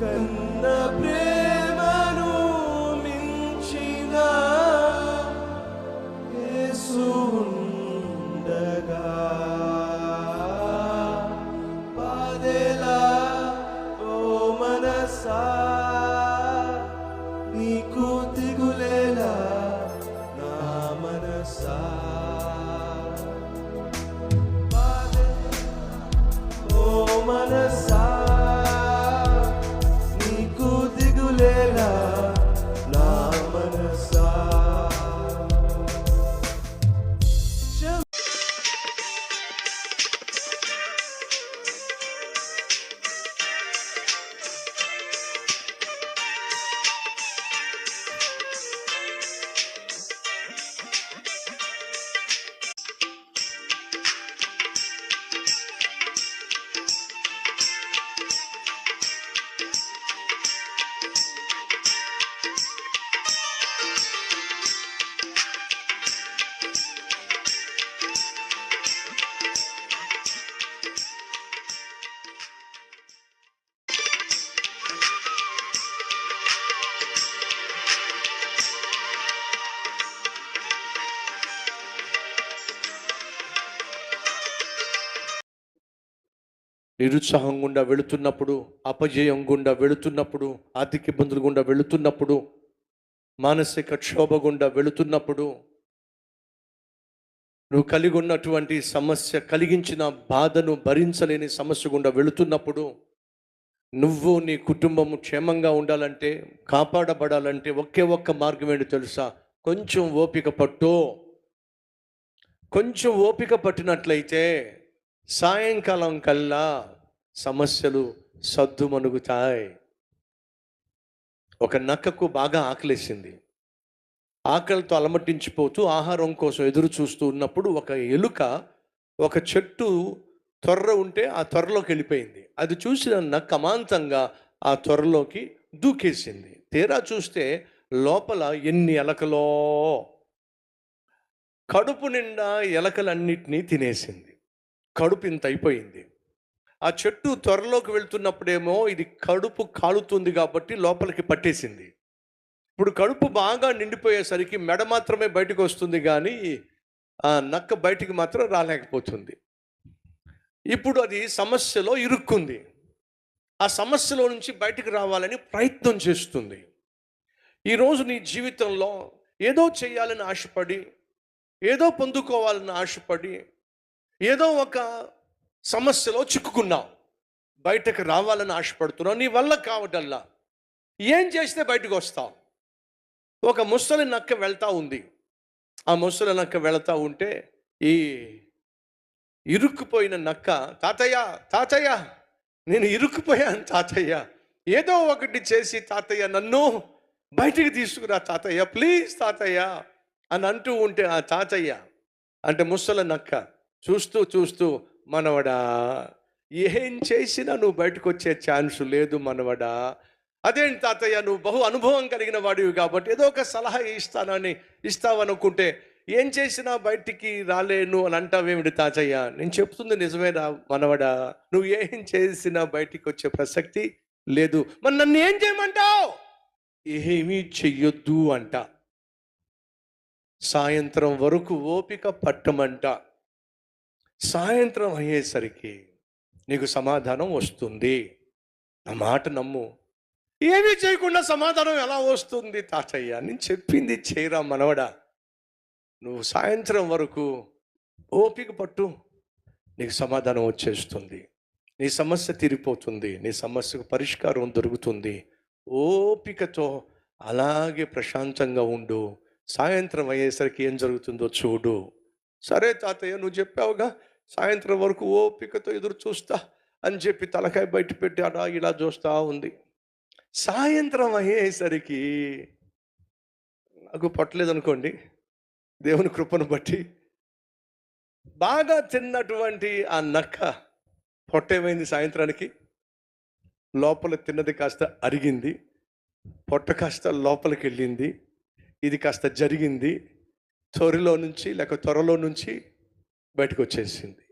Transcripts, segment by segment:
కన్న ప్రేమను మించిన యేసు ఉండగా బాధెలా ఓ మనసా నీకు దిగులేలా నా మనసా బాధెలా ఓ మనసా నీకు దిగులేలా నా మనసా. నిరుత్సాహం గుండా వెళుతున్నప్పుడు, అపజయం గుండా వెళుతున్నప్పుడు, ఆర్థిక ఇబ్బందులు గుండా వెళుతున్నప్పుడు, మానసిక క్షోభ గుండా వెళుతున్నప్పుడు, నువ్వు కలిగి ఉన్నటువంటి సమస్య కలిగించిన బాధను భరించలేని సమస్య గుండా వెళుతున్నప్పుడు, నువ్వు నీ కుటుంబము క్షేమంగా ఉండాలంటే, కాపాడబడాలంటే ఒకే ఒక్క మార్గం ఏంటో తెలుసా? కొంచెం ఓపిక పట్టు. కొంచెం ఓపిక పట్టినట్లయితే సాయంకాలం కల్లా సమస్యలు సద్దుమణుగుతాయి. ఒక నక్కకు బాగా ఆకలేసింది. ఆకలితో అలమటించిపోతూ ఆహారం కోసం ఎదురు చూస్తూ ఉన్నప్పుడు ఒక ఎలుక ఒక చెట్టు తొర్ర ఉంటే ఆ త్వరలోకి వెళ్ళిపోయింది. అది చూసిన నక్క అమాంతంగా ఆ త్వరలోకి దూకేసింది. తీరా చూస్తే లోపల ఎన్ని ఎలకలో, కడుపు నిండా ఎలకలన్నిటినీ తినేసింది. కడుపు ఇంత అయిపోయింది. ఆ చెట్టు త్వరలోకి వెళ్తున్నప్పుడేమో ఇది కడుపు కాలుతుంది కాబట్టి లోపలికి పట్టేసింది. ఇప్పుడు కడుపు బాగా నిండిపోయేసరికి మెడ మాత్రమే బయటకు వస్తుంది, కానీ ఆ నక్క బయటికి మాత్రం రాలేకపోతుంది. ఇప్పుడు అది సమస్యలో ఇరుక్కుంది. ఆ సమస్యలో నుంచి బయటికి రావాలని ప్రయత్నం చేస్తుంది. ఈరోజు నీ జీవితంలో ఏదో చేయాలని ఆశపడి, ఏదో పొందుకోవాలని ఆశపడి, ఏదో ఒక సమస్యలో చిక్కుకున్నావు. బయటకు రావాలని ఆశపడుతున్నావు, నీ వల్ల కావటల్లా. ఏం చేస్తే బయటకు వస్తావు? ఒక ముసలి నక్క వెళ్తూ ఉంది. ఆ ముసలి నక్క వెళ్తూ ఉంటే ఈ ఇరుక్కుపోయిన నక్క, తాతయ్య తాతయ్య నేను ఇరుక్కుపోయాను తాతయ్య, ఏదో ఒకటి చేసి తాతయ్య నన్ను బయటికి తీసుకురా తాతయ్య, ప్లీజ్ తాతయ్య అని అంటూ ఉంటే, ఆ తాతయ్య అంటే ముసలి నక్క చూస్తూ చూస్తూ, మనవడా ఏం చేసినా నువ్వు బయటకు వచ్చే ఛాన్స్ లేదు మనవడా. అదేంటి తాతయ్య, నువ్వు బహు అనుభవం కలిగిన వాడివి కాబట్టి ఏదో ఒక సలహా ఇస్తావనుకుంటే ఏం చేసినా బయటికి రాలేను అని అంటావేమిటి తాతయ్య? నేను చెప్తుంది నిజమేనా మనవడా? నువ్వు ఏం చేసినా బయటికి వచ్చే ప్రసక్తి లేదు. మరి నన్ను ఏం చేయమంటావు? ఏమీ చెయ్యొద్దు అంట. సాయంత్రం వరకు ఓపిక పట్టమంట. సాయంత్రం అయ్యేసరికి నీకు సమాధానం వస్తుంది. నా మాట నమ్ము. ఏమీ చేయకుండా సమాధానం ఎలా వస్తుంది తాతయ్య? నేను చెప్పింది చేయరా మనవడా. నువ్వు సాయంత్రం వరకు ఓపిక పట్టు, నీకు సమాధానం వచ్చేస్తుంది. నీ సమస్య తీరిపోతుంది. నీ సమస్యకు పరిష్కారం దొరుకుతుంది. ఓపికతో అలాగే ప్రశాంతంగా ఉండు. సాయంత్రం అయ్యేసరికి ఏం జరుగుతుందో చూడు. సరే తాతయ్య, నువ్వు చెప్పావుగా, సాయంత్రం వరకు ఓపికతో ఎదురు చూస్తా అని చెప్పి తలకాయ బయట పెట్టి అలా ఇలా చూస్తూ ఉంది. సాయంత్రం అయ్యేసరికి నాకు పట్టలేదనుకోండి, దేవుని కృపను బట్టి బాగా తిన్నటువంటి ఆ నక్క పొట్టేమైంది సాయంత్రానికి? లోపల తిన్నది కాస్త అరిగింది, పొట్ట కాస్త లోపలికి వెళ్ళింది, ఇది కాస్త జరిగింది, త్వరలో నుంచి బయటకు వచ్చేసింది.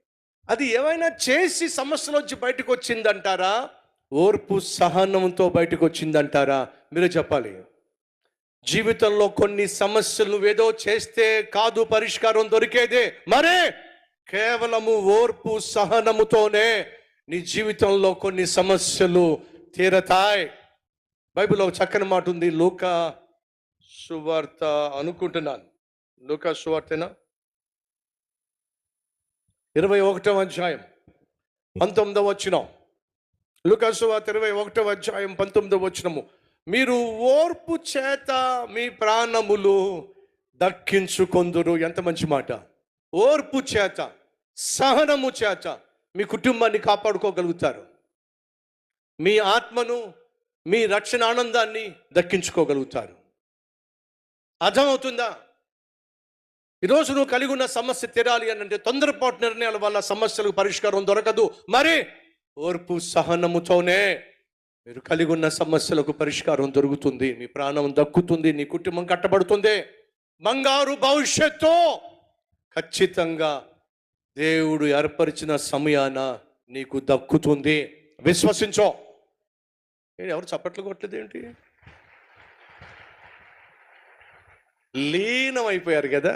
అది ఏమైనా చేసి సమస్యలోంచి బయటకు వచ్చిందంటారా? ఓర్పు సహనంతో బయటకు వచ్చిందంటారా? మీరే చెప్పాలి. జీవితంలో కొన్ని సమస్యలు నువ్వేదో చేస్తే కాదు పరిష్కారం దొరికేదే, మరే కేవలము ఓర్పు సహనముతోనే నీ జీవితంలో కొన్ని సమస్యలు తీరతాయి. బైబిల్లో ఒక చక్కని మాట ఉంది, లూకా సువార్త అనుకుంటున్నాను, లూకా సువార్తేనా, 21వ అధ్యాయం 19వ వచనం. లూకా సువార్త 21వ అధ్యాయం 19వ వచనము. మీరు ఓర్పు చేత మీ ప్రాణములు దక్కించుకొందురు. ఎంత మంచి మాట! ఓర్పు చేత, సహనము చేత మీ కుటుంబాన్ని కాపాడుకోగలుగుతారు. మీ ఆత్మను, మీ రక్షణ ఆనందాన్ని దక్కించుకోగలుగుతారు. అర్థమవుతుందా? ఈరోజు నువ్వు కలిగి ఉన్న సమస్య తీరాలి అని అంటే తొందరపాటు నిర్ణయాల వల్ల సమస్యలకు పరిష్కారం దొరకదు. మరి ఓర్పు సహనముతోనే మీరు కలిగి ఉన్న సమస్యలకు పరిష్కారం దొరుకుతుంది. మీ ప్రాణం దక్కుతుంది, నీ కుటుంబం కట్టబడుతుంది. బంగారు భవిష్యత్తు ఖచ్చితంగా దేవుడు ఏర్పరిచిన సమయాన నీకు దక్కుతుంది. విశ్వసించో. ఎవరు చప్పట్లు కొట్టలేదు ఏంటి? లీనం అయిపోయారు కదా.